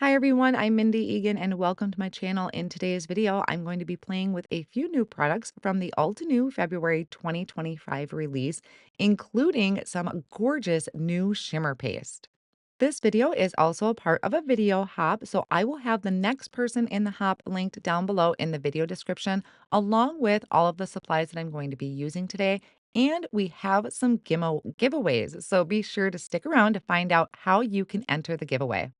Hi everyone, I'm Mindy Eggen and welcome to my channel. In today's video, I'm going to be playing with a few new products from the Altenew February 2025 release, including some gorgeous new shimmer paste. This video is also a part of a video hop, so I will have the next person in the hop linked down below in the video description, along with all of the supplies that I'm going to be using today. And we have some giveaways, so be sure to stick around to find out how you can enter the giveaway.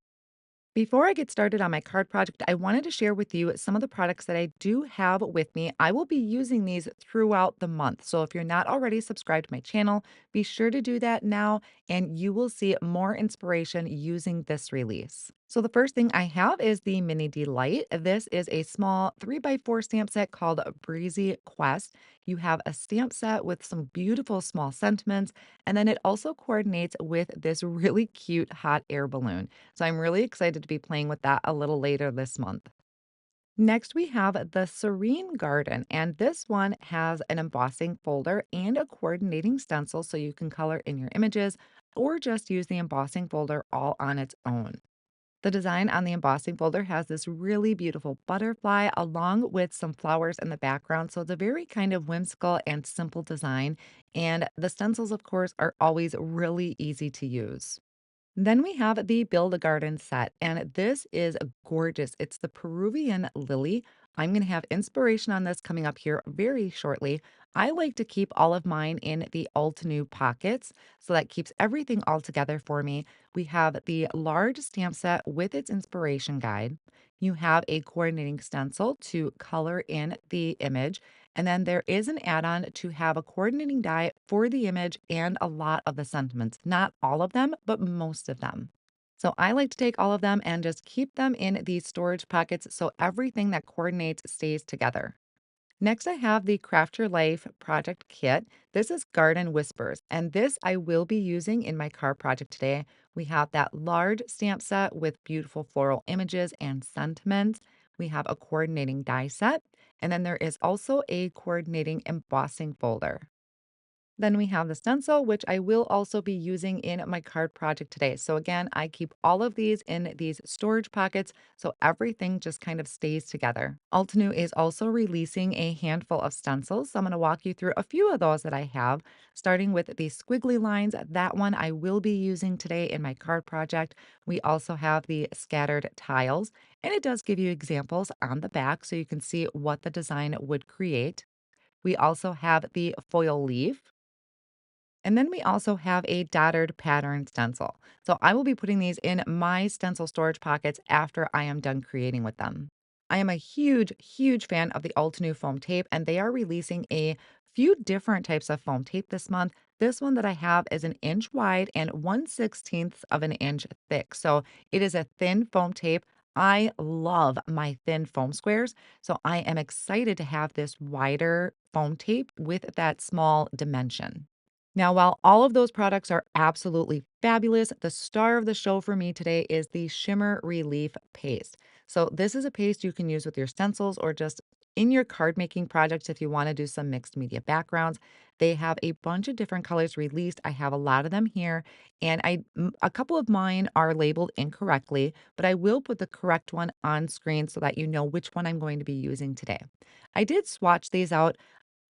Before I get started on my card project, I wanted to share with you some of the products that I do have with me. I will be using these throughout the month. So if you're not already subscribed to my channel, be sure to do that now and you will see more inspiration using this release. So the first thing I have is the Mini Delight. This is a small 3x4 stamp set called Breezy Quest. You have a stamp set with some beautiful small sentiments, and then it also coordinates with this really cute hot air balloon. So I'm really excited to be playing with that a little later this month. Next, we have the Serene Garden, and this one has an embossing folder and a coordinating stencil so you can color in your images or just use the embossing folder all on its own. The design on the embossing folder has this really beautiful butterfly along with some flowers in the background. So it's a very kind of whimsical and simple design. And the stencils, of course, are always really easy to use. Then we have the Build a Garden set, and this is gorgeous. It's the Peruvian lily. I'm going to have inspiration on this coming up here very shortly. I like to keep all of mine in the Altenew pockets, so that keeps everything all together for me. We have the large stamp set with its inspiration guide. You have a coordinating stencil to color in the image, and then there is an add-on to have a coordinating die for the image and a lot of the sentiments. Not all of them, but most of them. So I like to take all of them and just keep them in these storage pockets so everything that coordinates stays together. Next, I have the Craft Your Life project kit. This is Garden Whispers, and this I will be using in my car project today. We have that large stamp set with beautiful floral images and sentiments. We have a coordinating die set, and then there is also a coordinating embossing folder. Then we have the stencil, which I will also be using in my card project today. So again, I keep all of these in these storage pockets so everything just kind of stays together. Altenew is also releasing a handful of stencils. So I'm going to walk you through a few of those that I have, starting with the squiggly lines. That one I will be using today in my card project. We also have the scattered tiles, and it does give you examples on the back so you can see what the design would create. We also have the foil leaf. And then we also have a dotted pattern stencil. So I will be putting these in my stencil storage pockets after I am done creating with them. I am a huge fan of the Altenew foam tape, and they are releasing a few different types of foam tape this month. This one that I have is an inch wide and 1/16 of an inch thick. So it is a thin foam tape. I love my thin foam squares. So I am excited to have this wider foam tape with that small dimension. Now, while all of those products are absolutely fabulous, the star of the show for me today is the Shimmer Relief Paste. So, this is a paste you can use with your stencils or just in your card making projects if you want to do some mixed media backgrounds. They have a bunch of different colors released. I have a lot of them here, and a couple of mine are labeled incorrectly, but I will put the correct one on screen so that you know which one I'm going to be using today. I did swatch these out.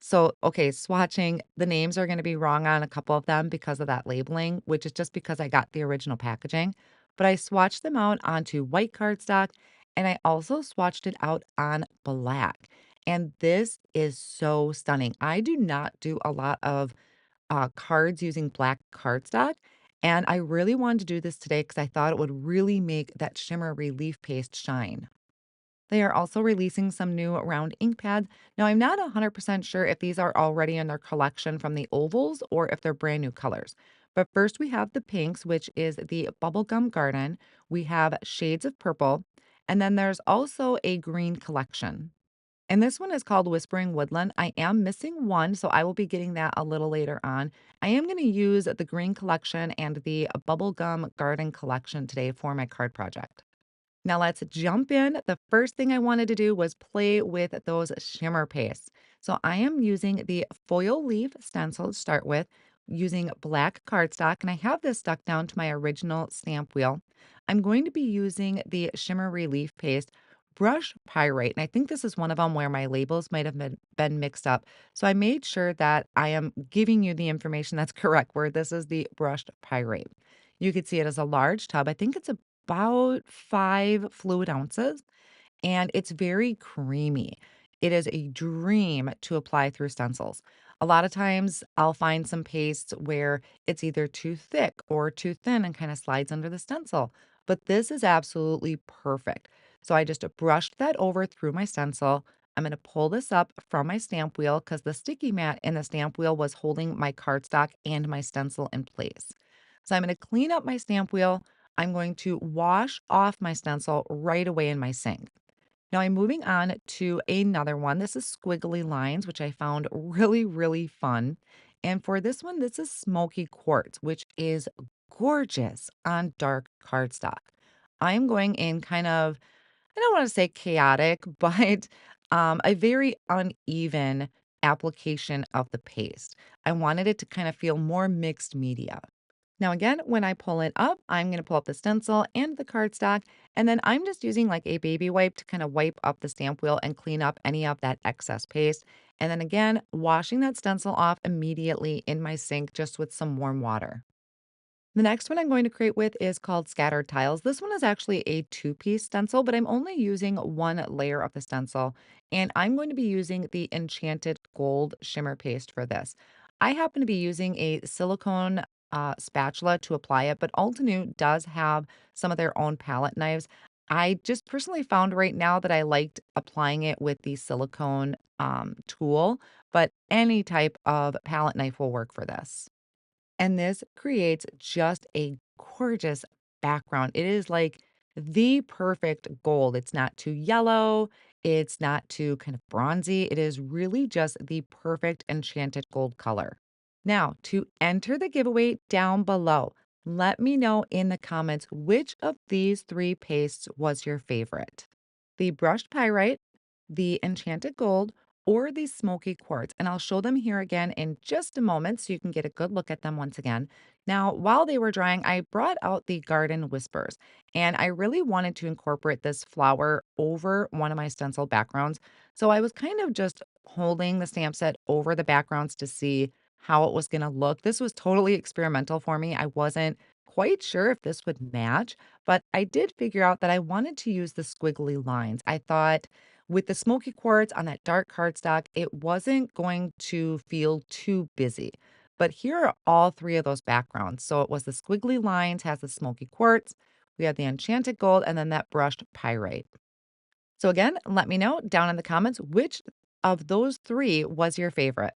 So, okay, swatching, the names are gonna be wrong on a couple of them because of that labeling, which is just because I got the original packaging. But I swatched them out onto white cardstock, and I also swatched it out on black. And this is so stunning. I do not do a lot of cards using black cardstock, and I really wanted to do this today because I thought it would really make that shimmer relief paste shine. They are also releasing some new round ink pads. Now, I'm not 100% sure if these are already in their collection from the ovals or if they're brand new colors. But first, we have the pinks, which is the Bubblegum Garden. We have shades of purple. And then there's also a green collection. And this one is called Whispering Woodland. I am missing one, so I will be getting that a little later on. I am going to use the green collection and the Bubblegum Garden collection today for my card project. Now let's jump in. The first thing I wanted to do was play with those shimmer pastes. So I am using the foil leaf stencil to start with. using black cardstock, and I have this stuck down to my original stamp wheel. I'm going to be using the Shimmer Relief Paste brush pyrite, and I think this is one of them where my labels might have been mixed up. So I made sure that I am giving you the information that's correct, where this is the brushed pyrite. You could see it as a large tub. I think it's about 5 fluid ounces and it's very creamy. It is a dream to apply through stencils. A lot of times I'll find some pastes where it's either too thick or too thin and kind of slides under the stencil, but this is absolutely perfect. So I just brushed that over through my stencil. I'm going to pull this up from my stamp wheel because the sticky mat in the stamp wheel was holding my cardstock and my stencil in place. So I'm going to clean up my stamp wheel. I'm going to wash off my stencil right away in my sink. Now I'm moving on to another one. This is squiggly lines, which I found really, really fun. And for this one, this is smoky quartz, which is gorgeous on dark cardstock. I'm going in kind of, I don't want to say chaotic, but a very uneven application of the paste. I wanted it to kind of feel more mixed media. Now, again, when I pull it up, I'm going to pull up the stencil and the cardstock, and then I'm just using like a baby wipe to kind of wipe up the stamp wheel and clean up any of that excess paste. And then again, washing that stencil off immediately in my sink just with some warm water. The next one I'm going to create with is called Scattered Tiles. This one is actually a two-piece stencil, but I'm only using one layer of the stencil, and I'm going to be using the Enchanted Gold Shimmer Paste for this. I happen to be using a silicone spatula to apply it, but Altenew does have some of their own palette knives. I just personally found right now that I liked applying it with the silicone tool, but any type of palette knife will work for this. And this creates just a gorgeous background. It is like the perfect gold. It's not too yellow. It's not too kind of bronzy. It is really just the perfect enchanted gold color. Now, to enter the giveaway down below, let me know in the comments which of these three pastes was your favorite: the brushed pyrite, the enchanted gold, or the smoky quartz. And I'll show them here again in just a moment so you can get a good look at them once again. Now, while they were drying, I brought out the Garden Whispers, and I really wanted to incorporate this flower over one of my stencil backgrounds. So I was kind of just holding the stamp set over the backgrounds to see how it was going to look. This was totally experimental for me. I wasn't quite sure if this would match, but I did figure out that I wanted to use the squiggly lines. I thought with the smoky quartz on that dark cardstock, it wasn't going to feel too busy. But here are all three of those backgrounds. So it was the squiggly lines, has the smoky quartz, we have the enchanted gold, and then that brushed pyrite. So again, let me know down in the comments which of those three was your favorite.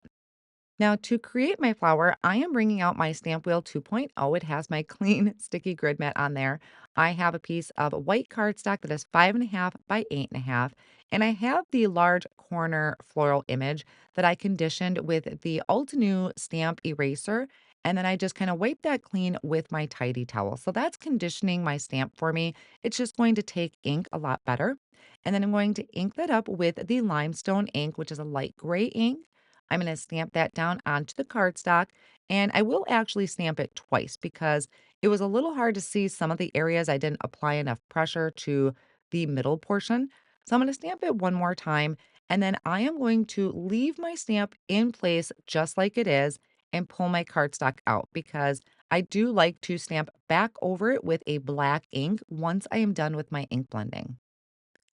Now, to create my flower, I am bringing out my Stamp Wheel 2.0. It has my clean sticky grid mat on there. I have a piece of white cardstock that is 5.5 by 8.5, and I have the large corner floral image that I conditioned with the Altenew stamp eraser. And then I just kind of wipe that clean with my tidy towel. So that's conditioning my stamp for me. It's just going to take ink a lot better. And then I'm going to ink that up with the limestone ink, which is a light gray ink. I'm going to stamp that down onto the cardstock, and I will actually stamp it twice because it was a little hard to see some of the areas I didn't apply enough pressure to the middle portion. So I'm going to stamp it one more time, and then I am going to leave my stamp in place just like it is and pull my cardstock out because I do like to stamp back over it with a black ink once I am done with my ink blending.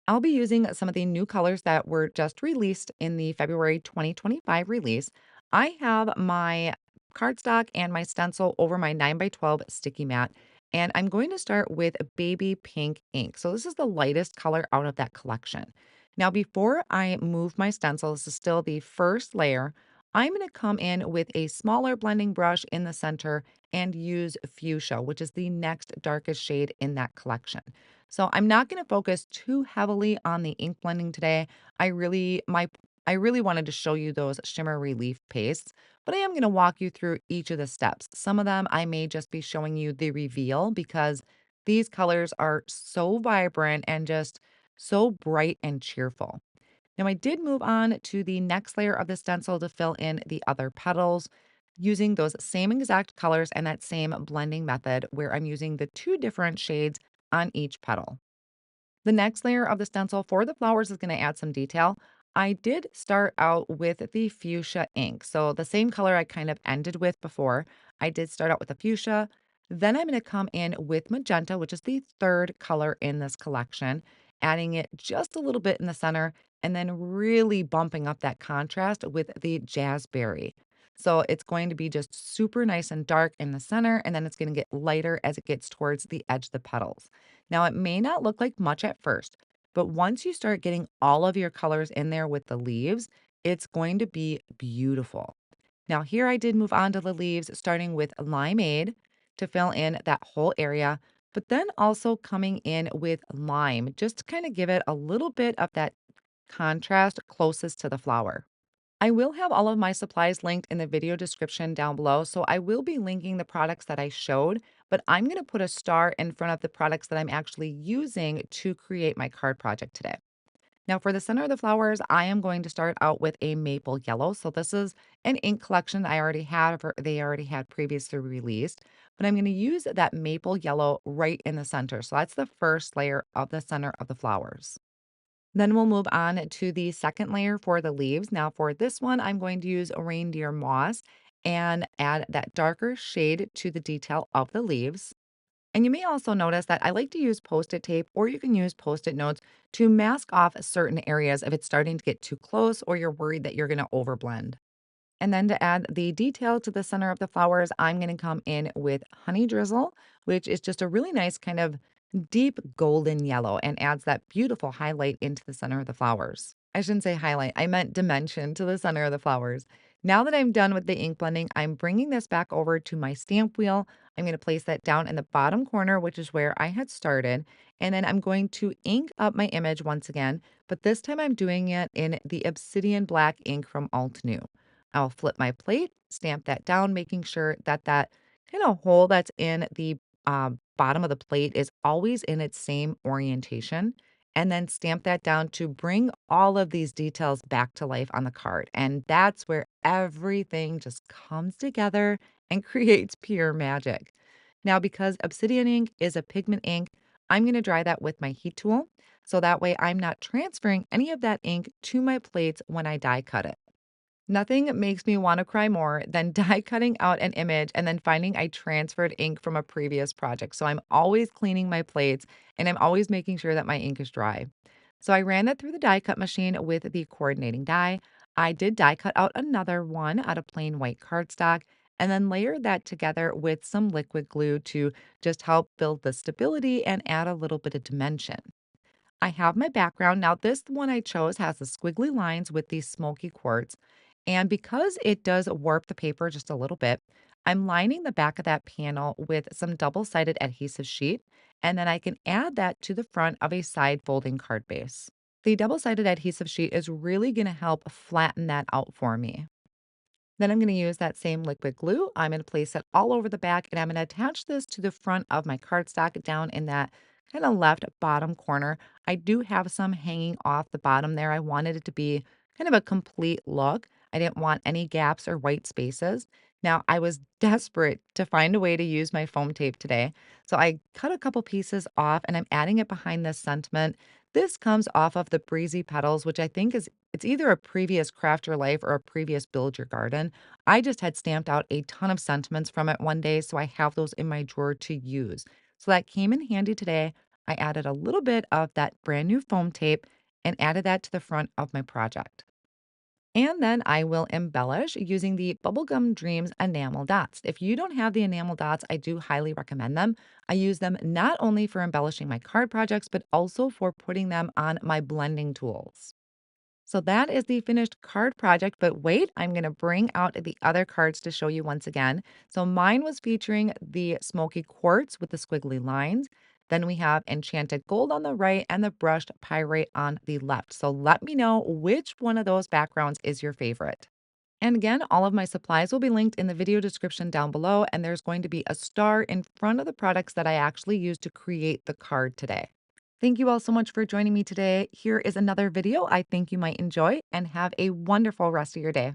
I'll be using some of the new colors that were just released in the February 2025 release. I have my cardstock and my stencil over my 9 by 12 sticky mat, and I'm going to start with baby pink ink. So this is the lightest color out of that collection. Now, before I move my stencil, this is still the first layer. I'm going to come in with a smaller blending brush in the center and use fuchsia, which is the next darkest shade in that collection. So I'm not going to focus too heavily on the ink blending today. I really wanted to show you those shimmer relief pastes, but I am going to walk you through each of the steps. Some of them I may just be showing you the reveal because these colors are so vibrant and just so bright and cheerful. Now I did move on to the next layer of the stencil to fill in the other petals. using those same exact colors and that same blending method where I'm using the two different shades on each petal. The next layer of the stencil for the flowers is going to add some detail. I did start out with the fuchsia ink. So the same color I kind of ended with before. I did start out with the fuchsia. Then I'm going to come in with magenta, which is the third color in this collection, adding it just a little bit in the center and then really bumping up that contrast with the jazzberry. So it's going to be just super nice and dark in the center, and then it's going to get lighter as it gets towards the edge of the petals. Now, it may not look like much at first, but once you start getting all of your colors in there with the leaves, it's going to be beautiful. Now, here I did move on to the leaves, starting with limeade to fill in that whole area, but then also coming in with lime just to kind of give it a little bit of that contrast closest to the flower. I will have all of my supplies linked in the video description down below. So I will be linking the products that I showed, but I'm going to put a star in front of the products that I'm actually using to create my card project today. Now, for the center of the flowers, I am going to start out with a maple yellow. So this is an ink collection I already had, or they already had previously released, but I'm going to use that maple yellow right in the center. So that's the first layer of the center of the flowers. Then we'll move on to the second layer for the leaves. Now, for this one, I'm going to use a reindeer moss and add that darker shade to the detail of the leaves. And you may also notice that I like to use post-it tape, or you can use post-it notes to mask off certain areas if it's starting to get too close or you're worried that you're going to overblend. And then to add the detail to the center of the flowers, I'm going to come in with honey drizzle, which is just a really nice kind of deep golden yellow and adds that beautiful highlight into the center of the flowers. I shouldn't say highlight, I meant dimension to the center of the flowers. Now that I'm done with the ink blending, I'm bringing this back over to my stamp wheel. I'm going to place that down in the bottom corner, which is where I had started. And then I'm going to ink up my image once again, but this time I'm doing it in the obsidian black ink from Altenew. I'll flip my plate, stamp that down, making sure that that kind of hole that's in the bottom of the plate is always in its same orientation. And then stamp that down to bring all of these details back to life on the card. And that's where everything just comes together and creates pure magic. Now, because obsidian ink is a pigment ink, I'm going to dry that with my heat tool. So that way I'm not transferring any of that ink to my plates when I die cut it. Nothing makes me want to cry more than die cutting out an image and then finding I transferred ink from a previous project. So I'm always cleaning my plates and I'm always making sure that my ink is dry. So I ran that through the die cut machine with the coordinating die. I did die cut out another one out of plain white cardstock and then layered that together with some liquid glue to just help build the stability and add a little bit of dimension. I have my background. Now, this one I chose has the squiggly lines with these smoky quartz. And because it does warp the paper just a little bit, I'm lining the back of that panel with some double-sided adhesive sheet, and then I can add that to the front of a side folding card base. The double-sided adhesive sheet is really going to help flatten that out for me. Then I'm going to use that same liquid glue. I'm going to place it all over the back and I'm going to attach this to the front of my cardstock down in that kind of left bottom corner. I do have some hanging off the bottom there. I wanted it to be kind of a complete look. I didn't want any gaps or white spaces. Now, I was desperate to find a way to use my foam tape today. So I cut a couple pieces off and I'm adding it behind this sentiment. This comes off of the Breezy Petals, which I think is it's either a previous Craft Your Life or a previous Build Your Garden. I just had stamped out a ton of sentiments from it one day, so I have those in my drawer to use. So that came in handy today. I added a little bit of that brand new foam tape and added that to the front of my project. And then I will embellish using the Bubblegum Dreams enamel dots. If you don't have the enamel dots, I do highly recommend them. I use them not only for embellishing my card projects, but also for putting them on my blending tools. So that is the finished card project, but wait, I'm going to bring out the other cards to show you once again. So mine was featuring the smoky quartz with the squiggly lines. Then we have enchanted gold on the right and the brushed pyrite on the left. So let me know which one of those backgrounds is your favorite. And again, all of my supplies will be linked in the video description down below, and there's going to be a star in front of the products that I actually used to create the card today. Thank you all so much for joining me today. Here is another video I think you might enjoy, and have a wonderful rest of your day.